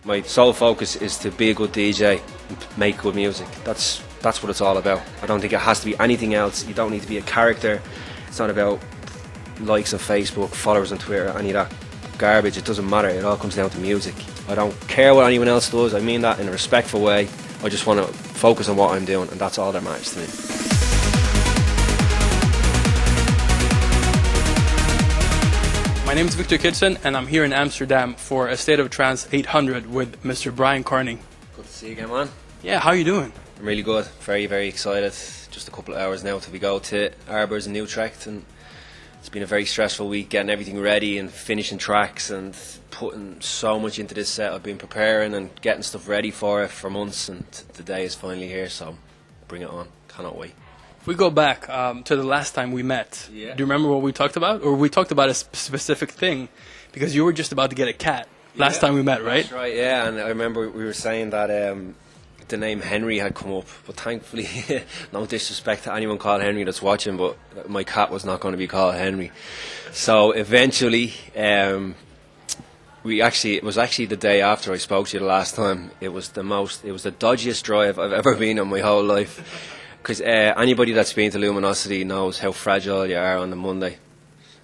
My sole focus is to be a good DJ and make good music. That's what it's all about. I don't think it has to be anything else. You don't need to be a character. It's not about likes on Facebook, followers on Twitter, any of that garbage. It doesn't matter. It all comes down to music. I don't care what anyone else does. I mean that in a respectful way. I just want to focus on what I'm doing, and that's all that matters to me. My name is Viktor Kidson, and I'm here in Amsterdam for a State of Trance 800 with Mr. Bryan Kearney. Good to see you again, man. Yeah, how are you doing? I'm really good. Very, very excited. Just a couple of hours now till we go to Arbors in Utrecht, and it's been a very stressful week getting everything ready and finishing tracks and putting so much into this set. I've been preparing and getting stuff ready for it for months, and the day is finally here, so bring it on. Cannot wait. If we go back to the last time we met, do you remember what we talked about? Or we talked about a specific thing, because you were just about to get a cat last time we met, right? That's right, yeah, and I remember we were saying that the name Henry had come up, but thankfully, no disrespect to anyone called Henry that's watching, but my cat was not going to be called Henry. So eventually, it was actually the day after I spoke to you the last time. It was the dodgiest drive I've ever been on my whole life. Because anybody that's been to Luminosity knows how fragile you are on the Monday.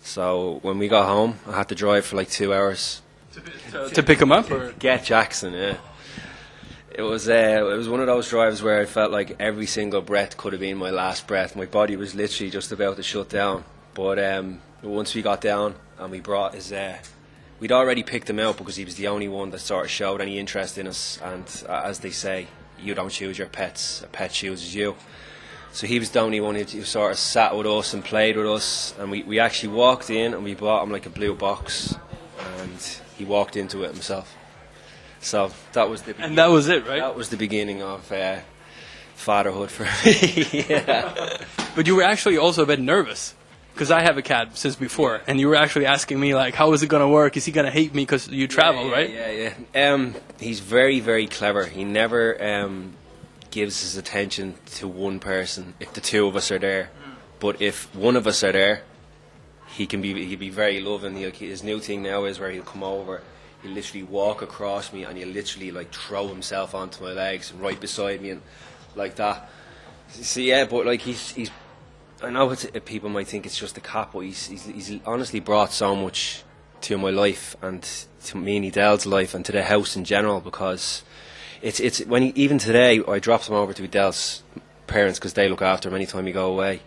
So when we got home, I had to drive for like 2 hours. To pick him up? Or? Get Jackson, yeah. It was one of those drives where I felt like every single breath could have been my last breath. My body was literally just about to shut down. But once we got down and we brought his... we'd already picked him out because he was the only one that sort of showed any interest in us. And as they say, you don't choose your pets, a pet chooses you. So he was the only one who sort of sat with us and played with us, and we actually walked in and we bought him like a blue box, and he walked into it himself. So that was the beginning. And that was it, right? That was the beginning of fatherhood for me. Yeah. But you were actually also a bit nervous, because I have a cat since before, and you were actually asking me like, how is it going to work? Is he going to hate me because you travel, right? Yeah. He's very, very clever. He never gives his attention to one person if the two of us are there. But if one of us are there, he'd be very loving. His new thing now is where he'll come over, he'll literally walk across me, and he'll literally like throw himself onto my legs right beside me and like that. So yeah, but like he's I know people might think it's just a cat, but he's honestly brought so much to my life and to me and Edel's life and to the house in general, because it's when even today I dropped him over to Edel's parents because they look after him anytime we go away.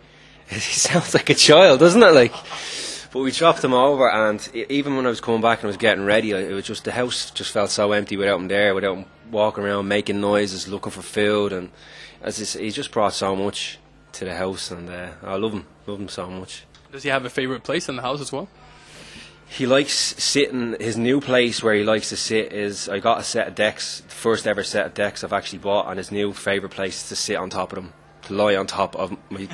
He sounds like a child, doesn't it? Like, but we dropped him over, and even when I was coming back and I was getting ready, it was just the house just felt so empty without him there, without him walking around making noises, looking for food, and he just brought so much to the house, and I love him so much. Does he have a favorite place in the house as well? He likes sitting. His new place where he likes to sit is, I got a set of decks, the first ever set of decks I've actually bought, and his new favourite place is to sit on top of them, to lie on top of my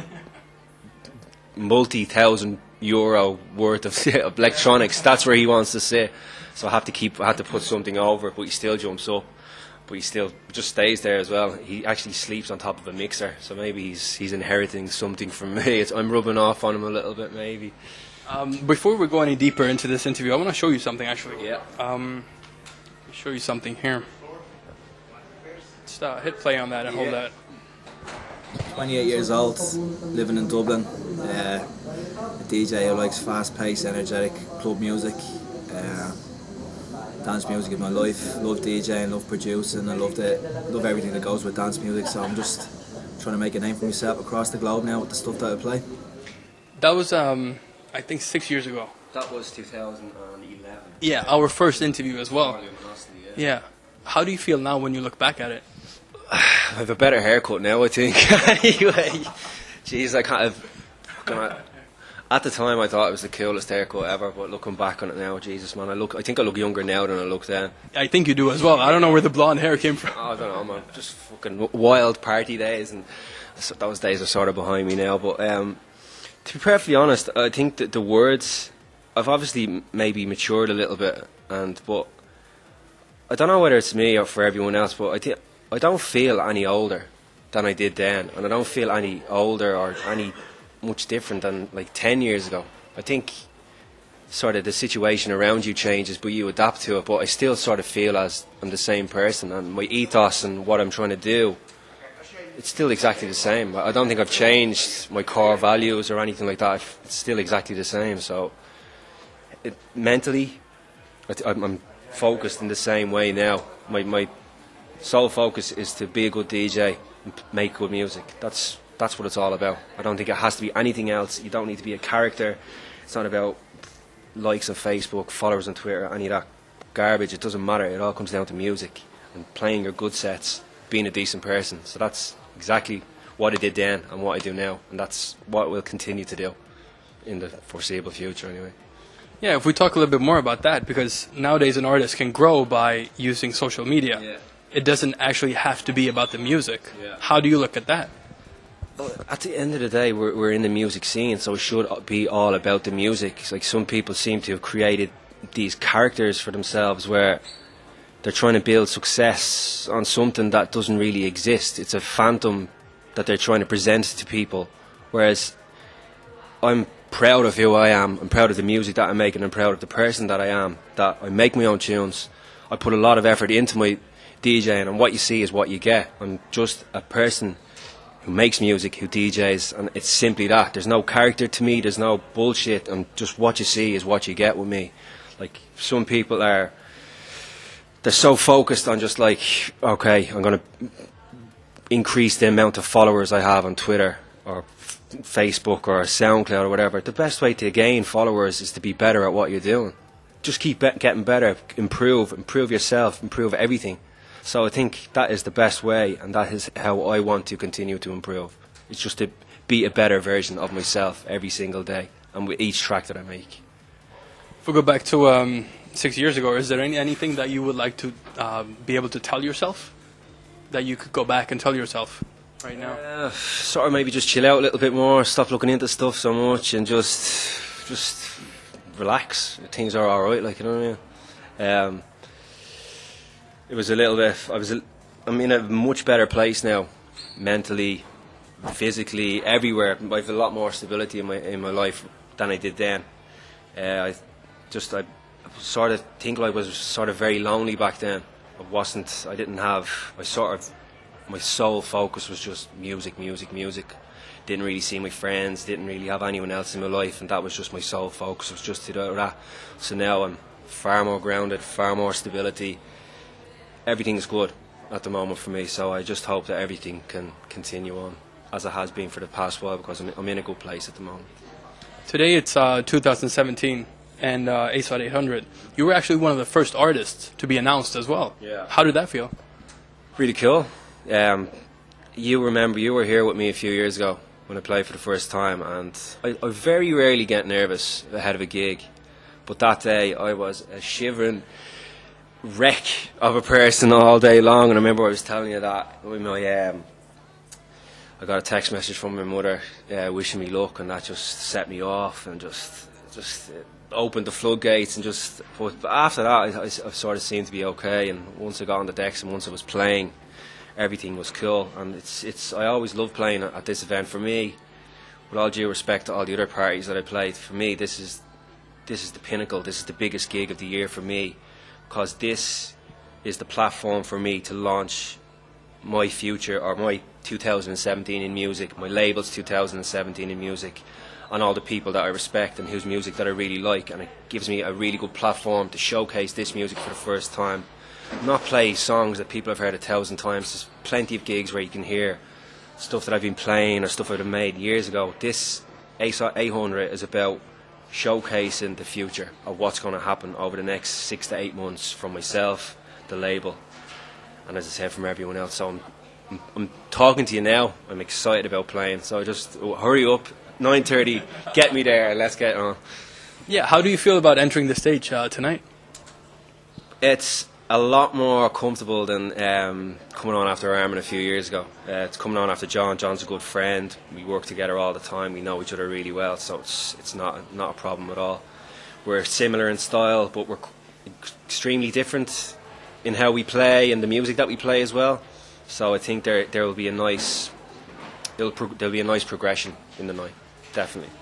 multi-thousand-euro worth of electronics. That's where he wants to sit. So I had to put something over it, but he still jumps up. But he still just stays there as well. He actually sleeps on top of a mixer, so maybe he's inheriting something from me. I'm rubbing off on him a little bit, maybe. Before we go any deeper into this interview, I want to show you something, actually. Yeah. Show you something here. Just hit play on that and hold that. 28 years old, living in Dublin. A DJ who likes fast-paced, energetic club music. Dance music is my life. Love DJing, love producing, I love everything that goes with dance music. So I'm just trying to make a name for myself across the globe now with the stuff that I play. That was, I think, 6 years ago. That was 2011. Yeah, our first interview as well. Yeah. How do you feel now when you look back at it? I have a better haircut now, I think. Anyway, jeez, I kind of. At the time, I thought it was the coolest haircut ever, but looking back on it now, Jesus, man, I think I look younger now than I look then. I think you do as well. I don't know where the blonde hair came from. I don't know, man. Just fucking wild party days, and those days are sort of behind me now. But to be perfectly honest, I think that the words, I've obviously maybe matured a little bit, but I don't know whether it's me or for everyone else, but I don't feel any older than I did then, and I don't feel any older or any much different than like 10 years ago. I think sort of the situation around you changes, but you adapt to it. But I still sort of feel as I'm the same person, and my ethos and what I'm trying to do, it's still exactly the same. I don't think I've changed my core values or anything like that. It's still exactly the same. So mentally, I'm focused in the same way now. My sole focus is to be a good DJ and make good music. That's what it's all about. I don't think it has to be anything else. You don't need to be a character. It's not about likes on Facebook, followers on Twitter, any of that garbage. It doesn't matter. It all comes down to music and playing your good sets, being a decent person. So that's exactly what I did then and what I do now, and that's what we'll continue to do in the foreseeable future anyway. Yeah, if we talk a little bit more about that, because nowadays an artist can grow by using social media. Yeah. It doesn't actually have to be about the music. Yeah. How do you look at that? At the end of the day, we're in the music scene, so it should be all about the music. It's like some people seem to have created these characters for themselves where they're trying to build success on something that doesn't really exist. It's a phantom that they're trying to present to people, whereas I'm proud of who I am. I'm proud of the music that I make, and I'm proud of the person that I am, that I make my own tunes. I put a lot of effort into my DJing, and what you see is what you get. I'm just a person who makes music, who DJs, and it's simply that. There's no character to me, there's no bullshit, and just what you see is what you get with me. Like, some people they're so focused on just like, okay, I'm going to increase the amount of followers I have on Twitter or Facebook or SoundCloud or whatever. The best way to gain followers is to be better at what you're doing. Just keep getting better, improve yourself, improve everything. So I think that is the best way, and that is how I want to continue to improve. It's just to be a better version of myself every single day, and with each track that I make. If we go back to 6 years ago, is there anything that you would like to be able to tell yourself, that you could go back and tell yourself right now? Sort of maybe just chill out a little bit more, stop looking into stuff so much, and just relax. Things are all right, like, you know what I mean. It was a little bit. I'm in a much better place now, mentally, physically, everywhere. I have a lot more stability in my life than I did then. I sort of think I was sort of very lonely back then. I didn't have. My sole focus was just music. Didn't really see my friends. Didn't really have anyone else in my life, and that was just my sole focus. Was just to do that. So now I'm far more grounded, far more stability. Everything's good at the moment for me, so I just hope that everything can continue on as it has been for the past while, because I'm in a good place at the moment. Today it's 2017 and ASOT 800. You were actually one of the first artists to be announced as well. Yeah. How did that feel? Really cool. You were here with me a few years ago when I played for the first time, and I very rarely get nervous ahead of a gig, but that day I was a shivering wreck of a person all day long. And I remember I was telling you that with I got a text message from my mother wishing me luck, and that just set me off and just opened the floodgates. And but after that I sort of seemed to be okay, and once I got on the decks and once I was playing, everything was cool. And it's I always love playing at this event. For me, with all due respect to all the other parties that I played, for me this is the pinnacle. This is the biggest gig of the year for me, because this is the platform for me to launch my future, or my 2017 in music, my label's 2017 in music, and all the people that I respect and whose music that I really like. And it gives me a really good platform to showcase this music for the first time, not play songs that people have heard 1,000 times. There's plenty of gigs where you can hear stuff that I've been playing or stuff I'd have made years ago. This ASOT 800 is about showcasing the future of what's going to happen over the next 6 to 8 months from myself, the label, and as I said, from everyone else. So I'm talking to you now. I'm excited about playing, so just hurry up, 9:30, get me there, let's get on. Yeah, how do you feel about entering the stage tonight? It's a lot more comfortable than coming on after Armin a few years ago. It's coming on after John. John's a good friend. We work together all the time. We know each other really well, so it's not a problem at all. We're similar in style, but we're extremely different in how we play and the music that we play as well. So I think there will be there'll be a nice progression in the night, definitely.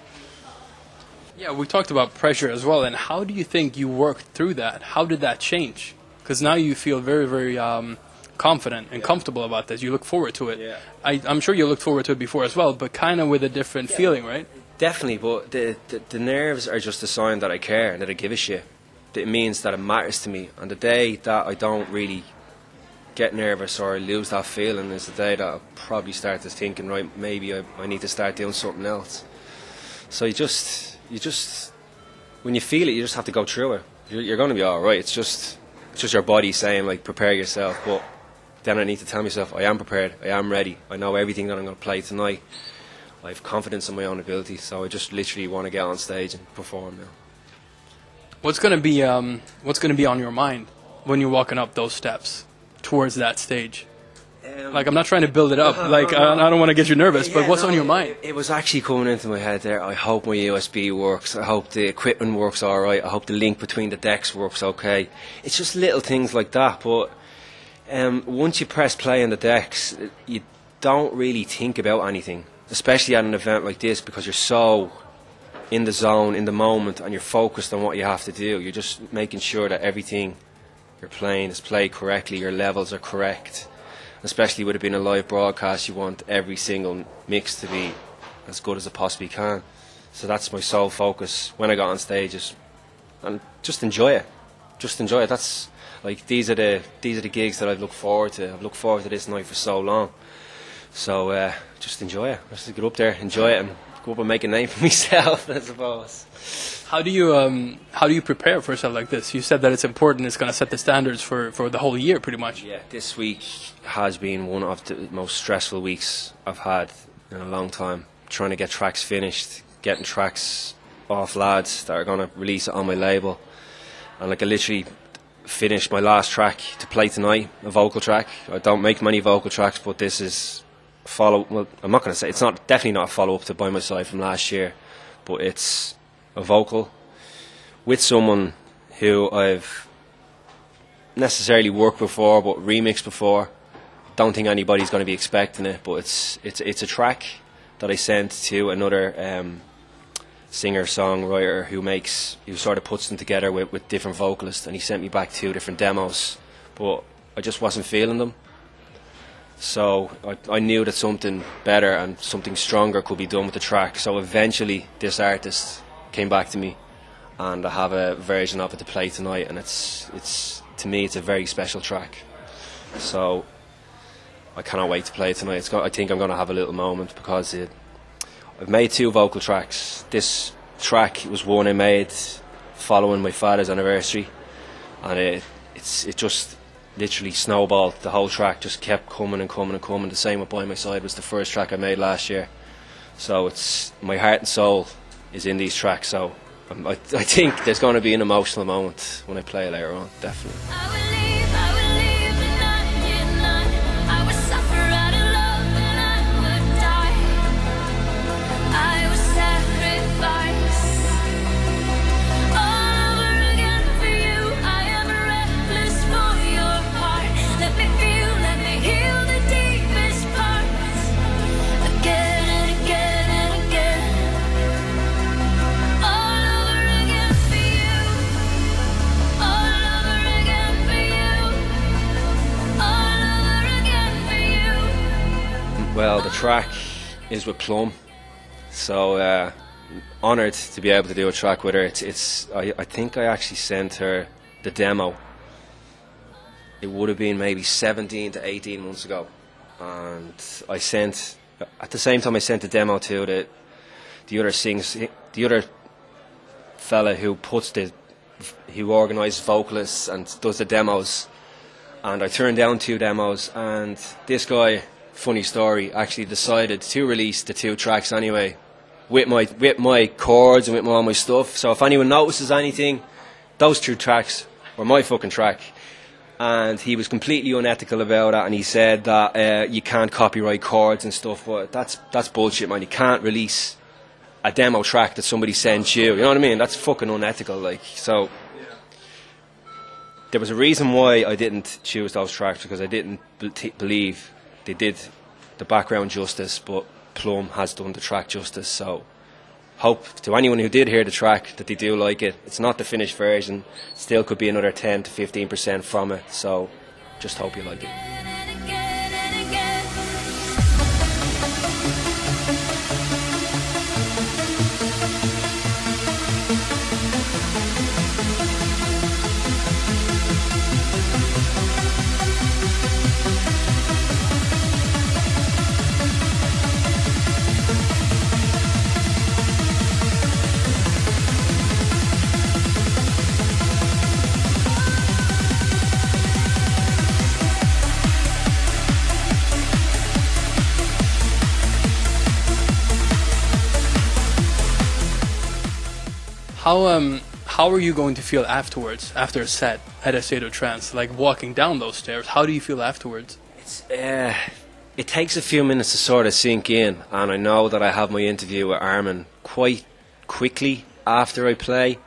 Yeah, we talked about pressure as well, and how do you think you worked through that? How did that change? Because now you feel very, very confident and comfortable about this. You look forward to it. Yeah. I'm sure you looked forward to it before as well, but kind of with a different feeling, right? Definitely, but the nerves are just a sign that I care and that I give a shit. It means that it matters to me. And the day that I don't really get nervous or I lose that feeling is the day that I probably start to thinking, right, maybe I need to start doing something else. So you just when you feel it, you just have to go through it. You're going to be all right. It's just your body saying, like, prepare yourself. But then I need to tell myself, I am prepared, I am ready, I know everything that I'm going to play tonight. I have confidence in my own ability, so I just literally want to get on stage and perform now. What's going to be on your mind when you're walking up those steps towards that stage? Like, I'm not trying to build it up. I don't want to get you nervous, but what's on your mind? It was actually coming into my head there. I hope my USB works. I hope the equipment works all right. I hope the link between the decks works okay. It's just little things like that. But once you press play on the decks, you don't really think about anything, especially at an event like this, because you're so in the zone, in the moment, and you're focused on what you have to do. You're just making sure that everything you're playing is played correctly, your levels are correct. Especially with it being a live broadcast, you want every single mix to be as good as it possibly can. So that's my sole focus when I got on stage, and just enjoy it. Just enjoy it. That's like these are the gigs that I've looked forward to. I've looked forward to this night for so long. So just enjoy it. Just get up there, enjoy it, and go up and make a name for myself, I suppose. How do you prepare for stuff like this? You said that it's important. It's going to set the standards for the whole year, pretty much. Yeah, this week has been one of the most stressful weeks I've had in a long time. Trying to get tracks finished, getting tracks off lads that are going to release it on my label. And like I literally finished my last track to play tonight, a vocal track. I don't make many vocal tracks, but this is well, I'm not going to say it's definitely not a follow-up to By My Side from last year, but it's a vocal with someone who I've necessarily worked before but remixed before. Don't think anybody's going to be expecting it, but it's a track that I sent to another singer songwriter who sort of puts them together with different vocalists, and he sent me back 2 different demos, but I just wasn't feeling them. So I knew that something better and something stronger could be done with the track. So eventually this came back to me, and I have a version of it to play tonight, and it's to me it's a very special track. So I cannot wait to play it tonight. I think I'm going to have a little moment because I've made 2 vocal tracks. This track was one I made following my father's anniversary, and it just literally snowballed. The whole track just kept coming and coming and coming. The same with By My Side was the first track I made last year. So it's my heart and soul is in these tracks. So I think there's going to be an emotional moment when I play it later on, definitely. Well, the track is with Plum, so honoured to be able to do a track with her. I think I actually sent her the demo. It would have been maybe 17 to 18 months ago, and at the same time I sent the demo to the other fella who organises vocalists and does the demos, and I turned down 2 demos, and this guy, funny story, actually decided to release the 2 tracks anyway with my chords and with all my stuff. So if anyone notices anything, those 2 tracks were my fucking track, and he was completely unethical about it, and he said that you can't copyright chords and stuff, but that's bullshit, man. You can't release a demo track that somebody sent you know what I mean? That's fucking unethical. Like, so there was a reason why I didn't choose those tracks, because I didn't believe they did the background justice, but Plum has done the track justice. So hope to anyone who did hear the track that they do like it. It's not the finished version. Still could be another 10 to 15% from it. So just hope you like it. How are you going to feel afterwards, after a set at ASOT Trance? Like walking down those stairs, how do you feel afterwards? It takes a few minutes to sort of sink in, and I know that I have my interview with Armin quite quickly after I play.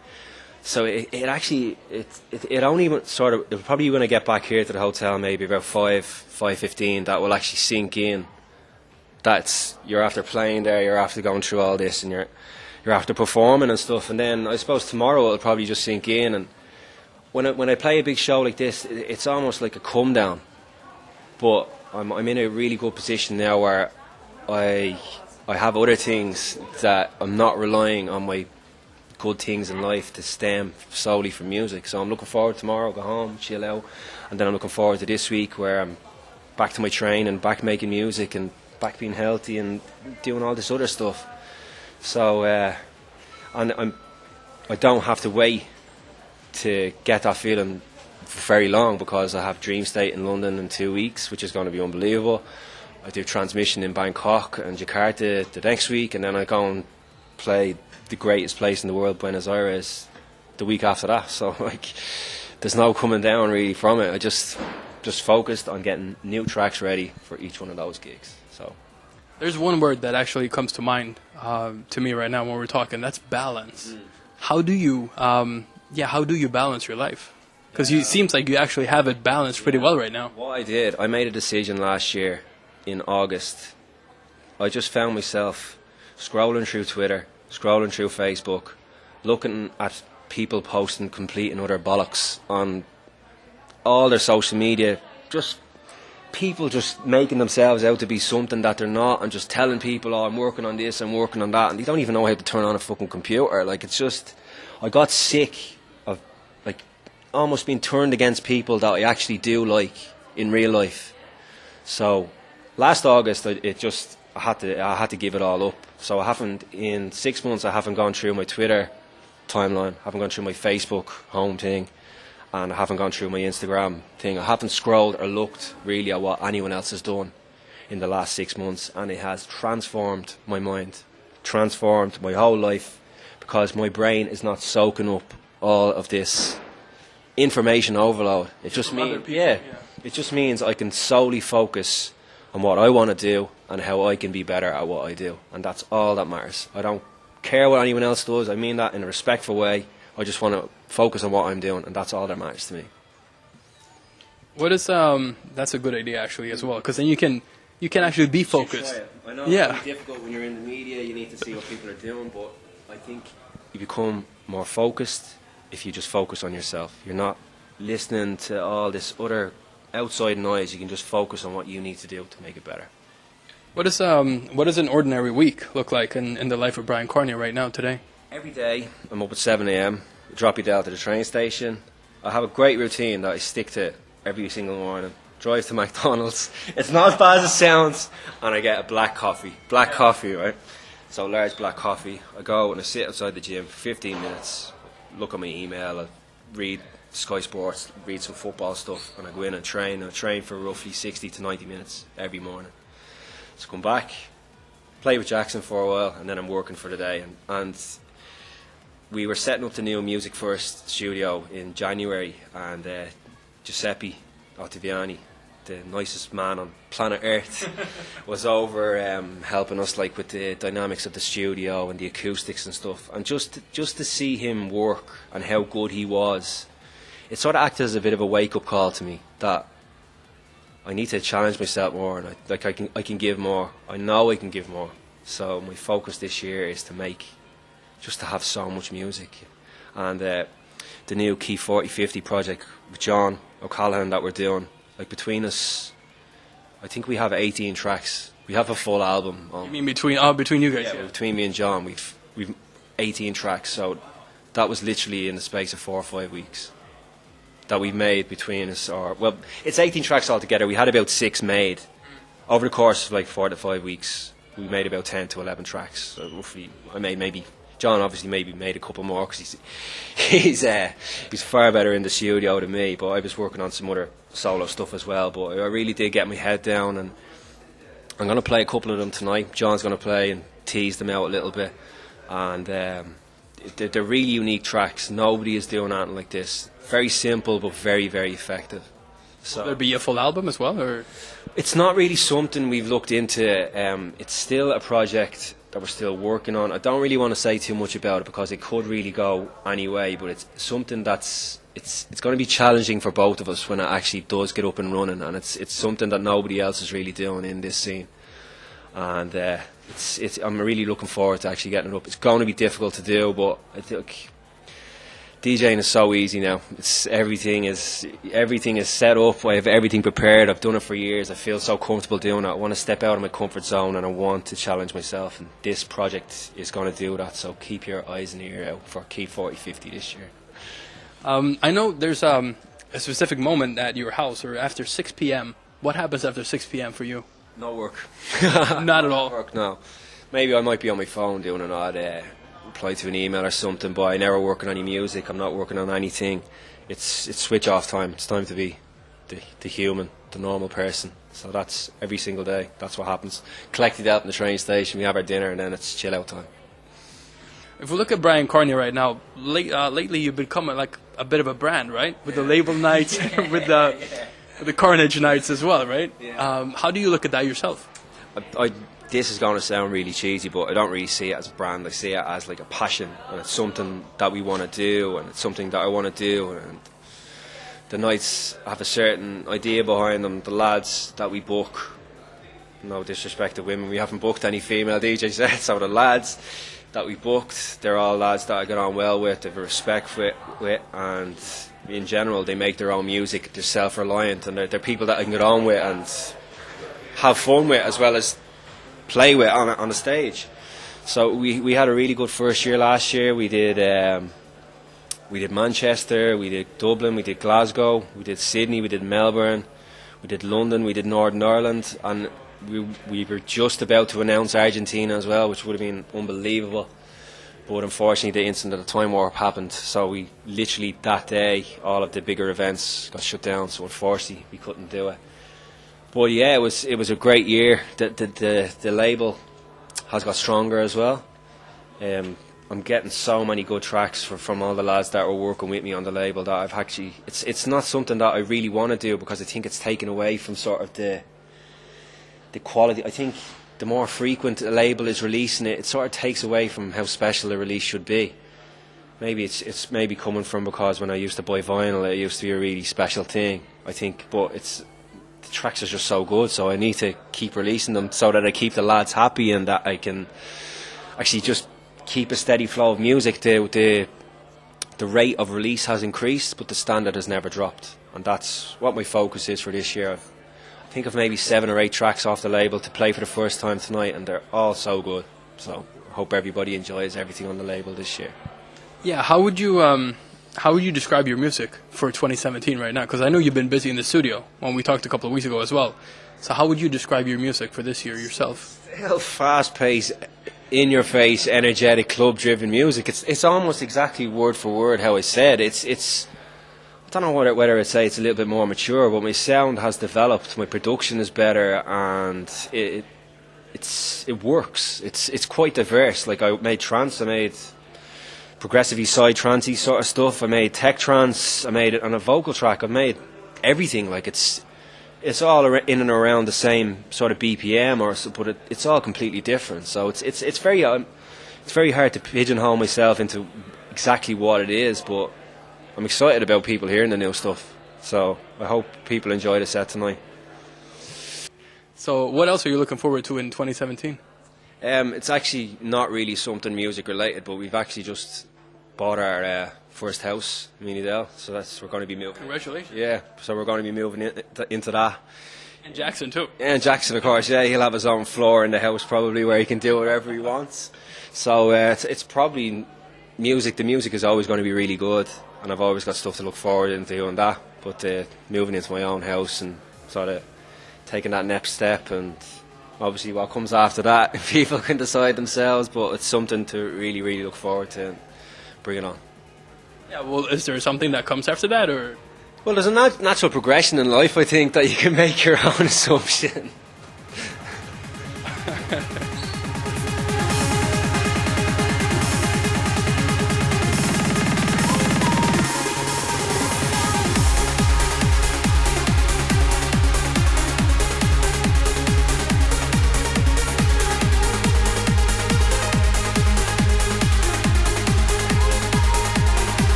So it only sort of, probably when I get back here to the hotel, maybe about 5:15, that will actually sink in. You're after playing there, you're after going through all this, and you're after performing and stuff. And then I suppose tomorrow it'll probably just sink in. And when I play a big show like this, it's almost like a come down. But I'm in a really good position now where I have other things that I'm not relying on my good things in life to stem solely from music. So I'm looking forward to tomorrow, go home, chill out, and then I'm looking forward to this week where I'm back to my training, back making music, and back being healthy and doing all this other stuff. So and I don't have to wait to get that feeling for very long, because I have Dream State in London in 2 weeks, which is going to be unbelievable. I do Transmission in Bangkok and Jakarta the next week, and then I go and play the greatest place in the world, Buenos Aires, the week after that. So there's no coming down really from it. I just focused on getting new tracks ready for each one of those gigs. So there's one word that actually comes to mind to me right now when we're talking. That's balance. How do you balance your life? Because it seems like you actually have it balanced pretty well right now. What I made a decision last year in August. I just found myself scrolling through Twitter, scrolling through Facebook, looking at people posting complete and utter bollocks on all their social media, just people just making themselves out to be something that they're not, and just telling people, oh, I'm working on this, I'm working on that, and they don't even know how to turn on a fucking computer. Like, it's just, I got sick of like almost being turned against people that I actually do like in real life. So last August, I had to give it all up. So in 6 months, I haven't gone through my Twitter timeline, haven't gone through my Facebook home thing, and I haven't gone through my Instagram thing. I haven't scrolled or looked really at what anyone else has done in the last 6 months, and it has transformed my mind, transformed my whole life, because my brain is not soaking up all of this information overload. It just means I can solely focus on what I want to do and how I can be better at what I do, and that's all that matters. I don't care what anyone else does. I mean that in a respectful way. I just want to focus on what I'm doing, and that's all that matters to me. What is that's a good idea actually as well, because then you can actually be focused. I know Yeah. it's difficult when you're in the media. You need to see what people are doing, but I think you become more focused if you just focus on yourself. You're not listening to all this other outside noise. You can just focus on what you need to do to make it better. What does an ordinary week look like in the life of Bryan Kearney right now today? Every day I'm up at 7 a.m, drop you down to the train station. I have a great routine that I stick to every single morning. Drive to McDonald's. It's not as bad as it sounds. And I get a black coffee. Black coffee, right? So large black coffee. I go and I sit outside the gym for 15 minutes, look at my email, I read Sky Sports, read some football stuff, and I go in and train. I train for roughly 60 to 90 minutes every morning. So come back, play with Jackson for a while, and then I'm working for the day. And we were setting up the new Music First studio in January, and Giuseppe Ottaviani, the nicest man on planet Earth, was over helping us like with the dynamics of the studio and the acoustics and stuff. And just to see him work and how good he was, it sort of acted as a bit of a wake-up call to me that I need to challenge myself more, and I can give more. I know I can give more. So my focus this year is to make just to have so much music. And the new Key 4050 project with John O'Callaghan that we're doing, like between us, I think we have 18 tracks. We have a full album. You mean between you guys? Yeah, between me and John, we've 18 tracks. So that was literally in the space of 4 or 5 weeks that we made between us. Or well, it's 18 tracks altogether. We had about 6 made over the course of like 4 to 5 weeks. We made about 10 to 11 tracks. So roughly, I made maybe. John obviously maybe made a couple more because he's far better in the studio than me. But I was working on some other solo stuff as well. But I really did get my head down, and I'm going to play a couple of them tonight. John's going to play and tease them out a little bit. And they're really unique tracks. Nobody is doing anything like this. Very simple but very, very effective. So will there be a full album as well, or? It's not really something we've looked into. It's still a project that we're still working on. I don't really want to say too much about it because it could really go any way, but it's something that's it's going to be challenging for both of us when it actually does get up and running, and it's something that nobody else is really doing in this scene. And I'm really looking forward to actually getting it up. It's going to be difficult to do, but I think DJing is so easy now. Everything is set up. I have everything prepared. I've done it for years. I feel so comfortable doing it. I want to step out of my comfort zone, and I want to challenge myself. And this project is going to do that. So keep your eyes and ear out for Key 4050 this year. I know there's a specific moment at your house, or after 6 p.m. What happens after 6 p.m. for you? No work. Not at all. Work, no. Maybe I might be on my phone doing an odd reply to an email or something, but I never work on any music. I'm not working on anything. It's switch off time. It's time to be the human, the normal person. So that's every single day. That's what happens. Collected out in the train station, we have our dinner, and then it's chill out time. If we look at Bryan Kearney right now, lately you've become like a bit of a brand, right? With the label nights, with the Carnage nights as well, right? Yeah. How do you look at that yourself? This is going to sound really cheesy, but I don't really see it as a brand. I see it as like a passion, and it's something that we want to do, and it's something that I want to do. And the nights have a certain idea behind them. The lads that we book, no disrespect to women, we haven't booked any female DJ sets. So the lads that we booked, they're all lads that I get on well with, they have a respect with, and in general they make their own music. They're self-reliant, and they're people that I can get on with and have fun with, as well as play with on the stage. So we had a really good first year last year. We did Manchester, we did Dublin, we did Glasgow, we did Sydney, we did Melbourne, we did London, we did Northern Ireland, and we were just about to announce Argentina as well, which would have been unbelievable. But unfortunately the incident at the Time Warp happened, so we literally that day all of the bigger events got shut down, so unfortunately we couldn't do it. But yeah, it was a great year. The label has got stronger as well. I'm getting so many good tracks from all the lads that were working with me on the label that I've actually it's not something that I really want to do, because I think it's taken away from sort of the quality. I think the more frequent a label is releasing it sort of takes away from how special a release should be. Maybe it's maybe coming from because when I used to buy vinyl, it used to be a really special thing, I think. But the tracks are just so good, so I need to keep releasing them so that I keep the lads happy, and that I can actually just keep a steady flow of music. The rate of release has increased, but the standard has never dropped, and that's what my focus is for this year. I think of maybe 7 or 8 tracks off the label to play for the first time tonight, and they're all so good. So I hope everybody enjoys everything on the label this year. Yeah, how would you describe your music for 2017 right now? Because I know you've been busy in the studio when we talked a couple of weeks ago as well. So how would you describe your music for this year yourself? Fast-paced, in-your-face, energetic, club-driven music. It's almost exactly word for word how I said. It's I don't know whether I'd say it's a little bit more mature, but my sound has developed. My production is better, and it works. It's quite diverse. Like I made trance, I made progressive side trancey sort of stuff. I made tech trance. I made it on a vocal track. I made everything. Like it's all in and around the same sort of BPM, but it's all completely different. So it's very hard to pigeonhole myself into exactly what it is. But I'm excited about people hearing the new stuff. So I hope people enjoy the set tonight. So what else are you looking forward to in 2017? It's actually not really something music related, but we've actually just bought our first house, Meanydale, so we're going to be moving. Congratulations. Yeah, so we're going to be moving into that. And Jackson too. And Jackson, of course, yeah, he'll have his own floor in the house probably where he can do whatever he wants. So it's probably music. The music is always going to be really good, and I've always got stuff to look forward into doing that. But moving into my own house and sort of taking that next step, and obviously what comes after that, people can decide themselves, but it's something to really, really look forward to and bring it on. Yeah, well, is there something that comes after that, or? Well, there's a natural progression in life, I think, that you can make your own assumption.